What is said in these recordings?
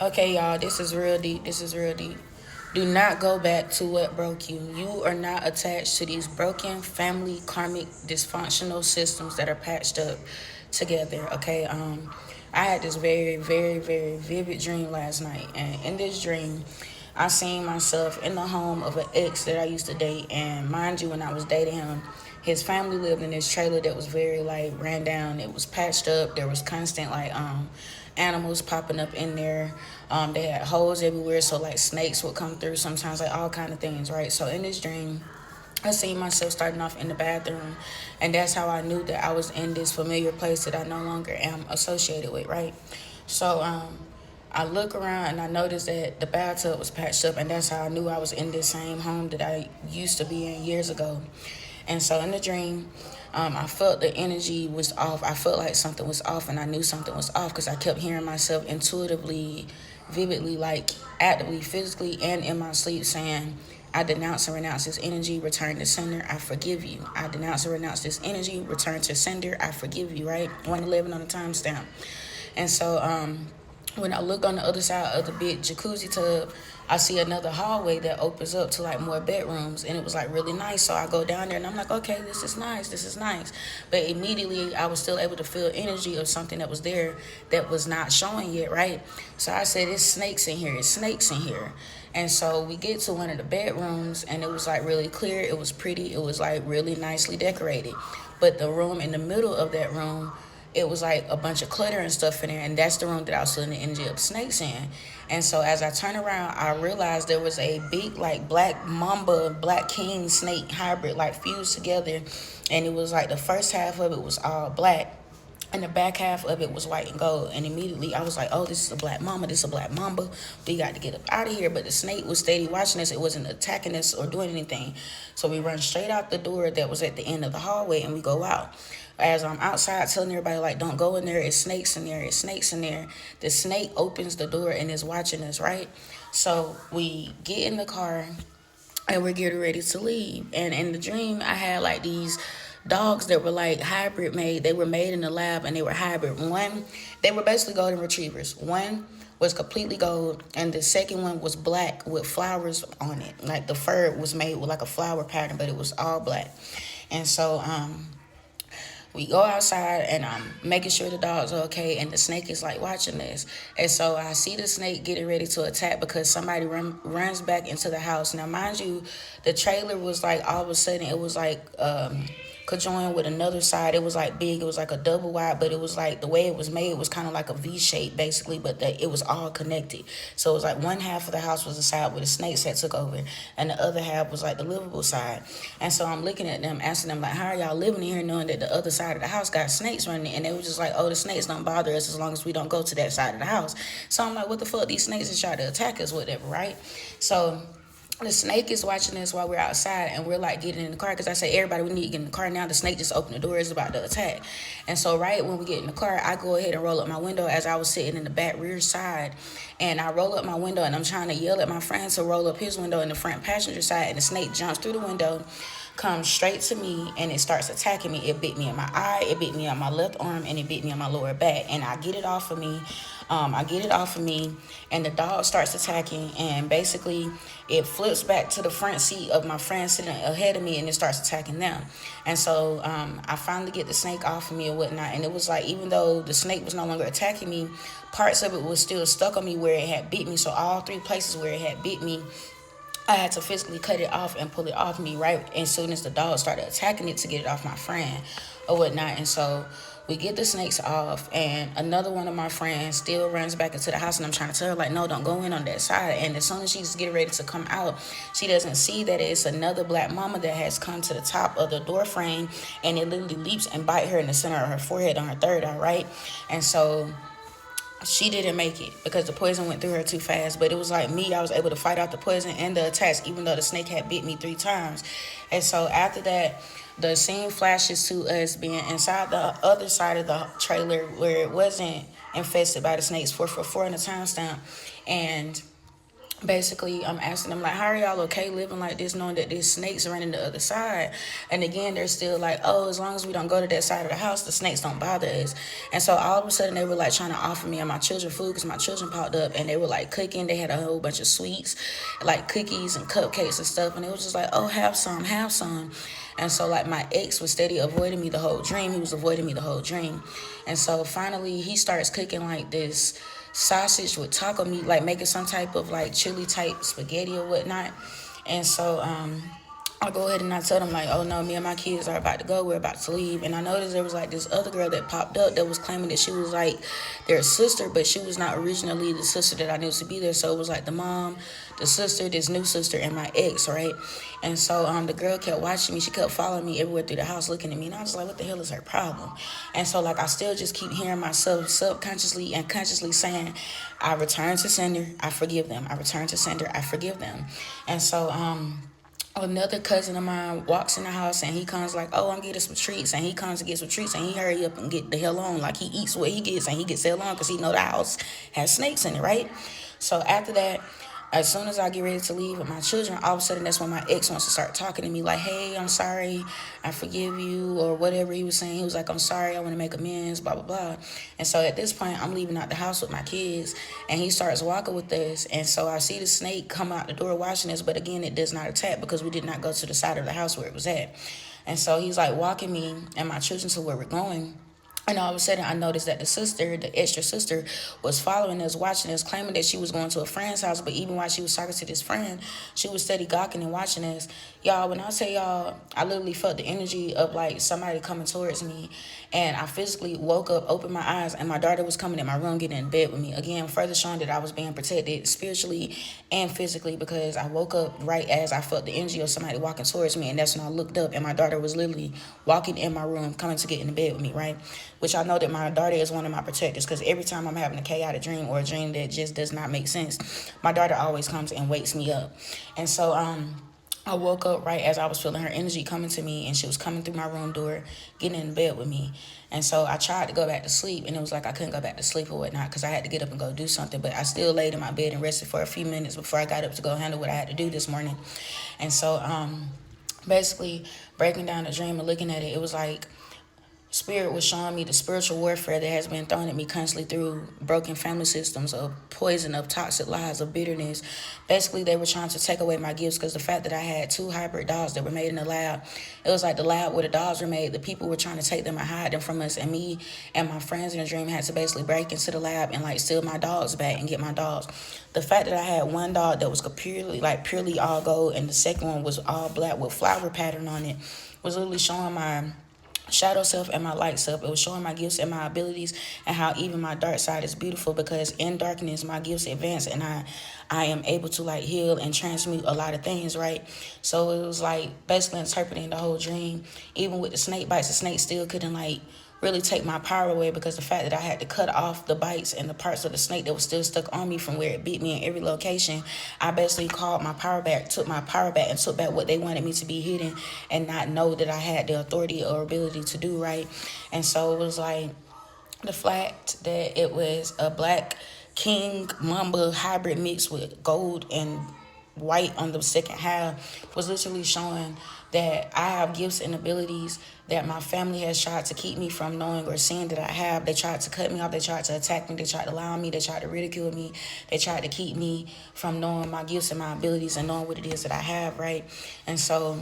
Okay, y'all, this is real deep. This is real deep. Do not go back to what broke you. You are not attached to these broken family karmic dysfunctional systems that are patched up together. Okay. I had this very, very, very vivid dream last night, and in this dream, I seen myself in the home of an ex that I used to date. And mind you, when I was dating him, his family lived in this trailer that was very like ran down. It was patched up. There was constant like animals popping up in there. They had holes everywhere, so like snakes would come through sometimes, like all kind of things, right? So in this dream, I seen myself starting off in the bathroom, and that's how I knew that I was in this familiar place that I no longer am associated with, right? So I look around and I noticed that the bathtub was patched up, and that's how I knew I was in this same home that I used to be in years ago. And so in the dream, I felt the energy was off. I felt like something was off, and I knew something was off because I kept hearing myself intuitively, vividly, like actively, physically, and in my sleep saying, I denounce and renounce this energy, return to sender, I forgive you. I denounce and renounce this energy, return to sender, I forgive you, right? 111 on the timestamp. And so when I look on the other side of the big jacuzzi tub, I see another hallway that opens up to like more bedrooms, and it was like really nice. So I go down there and I'm like, okay, this is nice, this is nice. But immediately I was still able to feel energy of something that was there that was not showing yet, right? So I said, it's snakes in here, it's snakes in here. And so we get to one of the bedrooms, and it was like really clear, it was pretty, it was like really nicely decorated. But the room in the middle of that room, it was like a bunch of clutter and stuff in there, and that's the room that I was feeling the energy of snakes in. And so as I turned around, I realized there was a big like black mamba, black king snake hybrid like fused together, and it was like the first half of it was all black, and the back half of it was white and gold. And immediately I was like, oh, this is a black mamba, this is a black mamba. We got to get up out of here. But the snake was steady watching us. It wasn't attacking us or doing anything. So we run straight out the door that was at the end of the hallway, and we go out. As I'm outside telling everybody, like, don't go in there, it's snakes in there, it's snakes in there. The snake opens the door and is watching us, right? So we get in the car and we're getting ready to leave. And in the dream, I had like these dogs that were like hybrid made. They were made in the lab, and they were hybrid. One, they were basically golden retrievers. One was completely gold, and the second one was black with flowers on it. Like the fur was made with like a flower pattern, but it was all black. And so we go outside, and I'm making sure the dogs are okay, and the snake is like watching this. And so I see the snake getting ready to attack because somebody runs back into the house. Now, mind you, the trailer was like all of a sudden it was like conjoined with another side. It was like big. It was like a double wide, but it was like the way it was made was kind of like a V shape basically, but it was all connected. So it was like one half of the house was the side where the snakes had took over, and the other half was like the livable side. And so I'm looking at them, asking them like, how are y'all living here knowing that the other side of the house got snakes running? And they were just like, oh, the snakes don't bother us as long as we don't go to that side of the house. So I'm like, what the fuck? These snakes is trying to attack us, whatever, right? So the snake is watching us while we're outside, and we're like getting in the car because I say, everybody, we need to get in the car now. The snake just opened the door, it's about to attack. And so right when we get in the car, I go ahead and roll up my window as I was sitting in the back rear side, and I roll up my window, and I'm trying to yell at my friend to roll up his window in the front passenger side, and the snake jumps through the window, comes straight to me, and it starts attacking me. It bit me in my eye, it bit me on my left arm, and it bit me on my lower back. And I get it off of me. And the dog starts attacking, and basically it flips back to the front seat of my friend sitting ahead of me, and it starts attacking them. And so I finally get the snake off of me or whatnot, and it was like, even though the snake was no longer attacking me, parts of it was still stuck on me where it had bit me. So all three places where it had bit me, I had to physically cut it off and pull it off me right as soon as the dog started attacking it to get it off my friend or whatnot. And so we get the snakes off, and another one of my friends still runs back into the house, and I'm trying to tell her, like, no, don't go in on that side. And as soon as she's getting ready to come out, she doesn't see that it's another black mama that has come to the top of the door frame, and it literally leaps and bite her in the center of her forehead on her third eye, right? And so she didn't make it because the poison went through her too fast. But it was like me, I was able to fight off the poison and the attacks, even though the snake had bit me 3 times. And so after that, the scene flashes to us being inside the other side of the trailer where it wasn't infested by the snakes, 444 in the timestamp. And basically I'm asking them like, how are y'all okay living like this, knowing that there's snakes running the other side? And again, they're still like, oh, as long as we don't go to that side of the house, the snakes don't bother us. And so all of a sudden they were like trying to offer me and my children food, because my children popped up and they were like cooking. They had a whole bunch of sweets, like cookies and cupcakes and stuff, and it was just like, oh, have some, have some. And so like my ex was steady avoiding me the whole dream. He was avoiding me the whole dream. And so finally he starts cooking like this sausage with taco meat, like making some type of like chili type spaghetti or whatnot. And so I go ahead and I tell them like, oh no, me and my kids are about to go. We're about to leave. And I noticed there was like this other girl that popped up that was claiming that she was like their sister, but she was not originally the sister that I knew to be there. So it was like the mom, the sister, this new sister, and my ex, right? And so the girl kept watching me. She kept following me everywhere through the house, looking at me. And I was like, what the hell is her problem? And so like I still just keep hearing myself subconsciously and consciously saying, I return to sender, I forgive them. I return to sender, I forgive them. And so another cousin of mine walks in the house and he comes like, oh, I'm getting some treats. And he comes to get some treats and he hurry up and get the hell on. Like he eats what he gets and he gets the hell on because he know the house has snakes in it, right? So after that, as soon as I get ready to leave with my children, all of a sudden that's when my ex wants to start talking to me like, hey, I'm sorry, I forgive you, or whatever he was saying. He was like, I'm sorry, I want to make amends, blah, blah, blah. And so at this point, I'm leaving out the house with my kids, and he starts walking with us. And so I see the snake come out the door watching us, but again, it does not attack because we did not go to the side of the house where it was at. And so he's like walking me and my children to where we're going. And all of a sudden, I noticed that the sister, the extra sister, was following us, watching us, claiming that she was going to a friend's house. But even while she was talking to this friend, she was steady gawking and watching us. Y'all, when I say y'all, I literally felt the energy of like somebody coming towards me. And I physically woke up, opened my eyes, and my daughter was coming in my room, getting in bed with me. Again, further showing that I was being protected spiritually and physically, because I woke up right as I felt the energy of somebody walking towards me. And that's when I looked up, and my daughter was literally walking in my room, coming to get in the bed with me, right? Which I know that my daughter is one of my protectors, because every time I'm having a chaotic dream or a dream that just does not make sense, my daughter always comes and wakes me up. And so I woke up right as I was feeling her energy coming to me, and she was coming through my room door, getting in bed with me. And so I tried to go back to sleep, and it was like I couldn't go back to sleep or whatnot because I had to get up and go do something. But I still laid in my bed and rested for a few minutes before I got up to go handle what I had to do this morning. And so basically breaking down the dream and looking at it, it was like Spirit was showing me the spiritual warfare that has been thrown at me constantly through broken family systems, of poison, of toxic lies, of bitterness. Basically, they were trying to take away my gifts because the fact that I had 2 hybrid dolls that were made in the lab, it was like the lab where the dolls were made, the people were trying to take them and hide them from us. And me and my friends in the dream had to basically break into the lab and like steal my dolls back and get my dolls. The fact that I had one doll that was purely all gold, and the second one was all black with flower pattern on it, was literally showing my shadow self and my light self. It was showing my gifts and my abilities, and how even my dark side is beautiful, because in darkness my gifts advance, and I am able to like heal and transmute a lot of things, right? So it was like basically interpreting the whole dream. Even with the snake bites, the snake still couldn't like really take my power away, because the fact that I had to cut off the bites and the parts of the snake that was still stuck on me from where it bit me in every location, I basically called my power back, took my power back, and took back what they wanted me to be hidden and not know that I had the authority or ability to do, right? And so it was like the fact that it was a black king mamba hybrid mixed with gold and white on the second half was literally showing that I have gifts and abilities that my family has tried to keep me from knowing or seeing that I have. They tried to cut me off. They tried to attack me. They tried to lie on me. They tried to ridicule me. They tried to keep me from knowing my gifts and my abilities and knowing what it is that I have, right? And so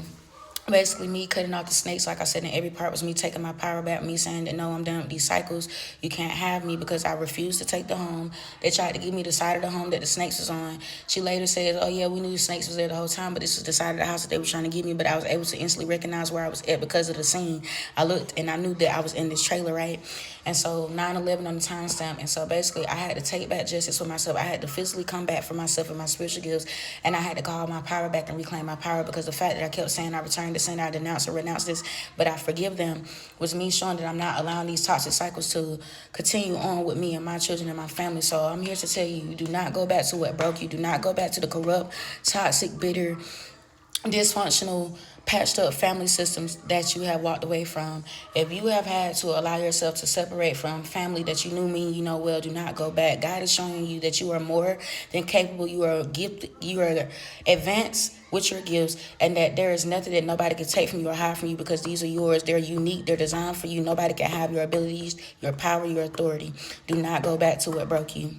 basically me cutting off the snakes, like I said, in every part was me taking my power back, me saying that no, I'm done with these cycles. You can't have me, because I refused to take the home. They tried to give me the side of the home that the snakes was on. She later says, oh yeah, we knew the snakes was there the whole time, but this was the side of the house that they were trying to give me. But I was able to instantly recognize where I was at because of the scene. I looked and I knew that I was in this trailer, right? And so 9/11 on the timestamp. And so basically I had to take back justice for myself. I had to physically come back for myself and my spiritual gifts. And I had to call my power back and reclaim my power, because the fact that I kept saying I returned to sin, I denounce or renounce this, but I forgive them, was me showing that I'm not allowing these toxic cycles to continue on with me and my children and my family. So I'm here to tell you, do not go back to what broke you. Do not go back to the corrupt, toxic, bitter, dysfunctional, patched up family systems that you have walked away from. If you have had to allow yourself to separate from family that you knew mean you know well, do not go back. God is showing you that you are more than capable. You are gifted. You are advanced with your gifts, and that there is nothing that nobody can take from you or hide from you, because these are yours. They're unique. They're designed for you. Nobody can have your abilities, your power, your authority. Do not go back to what broke you.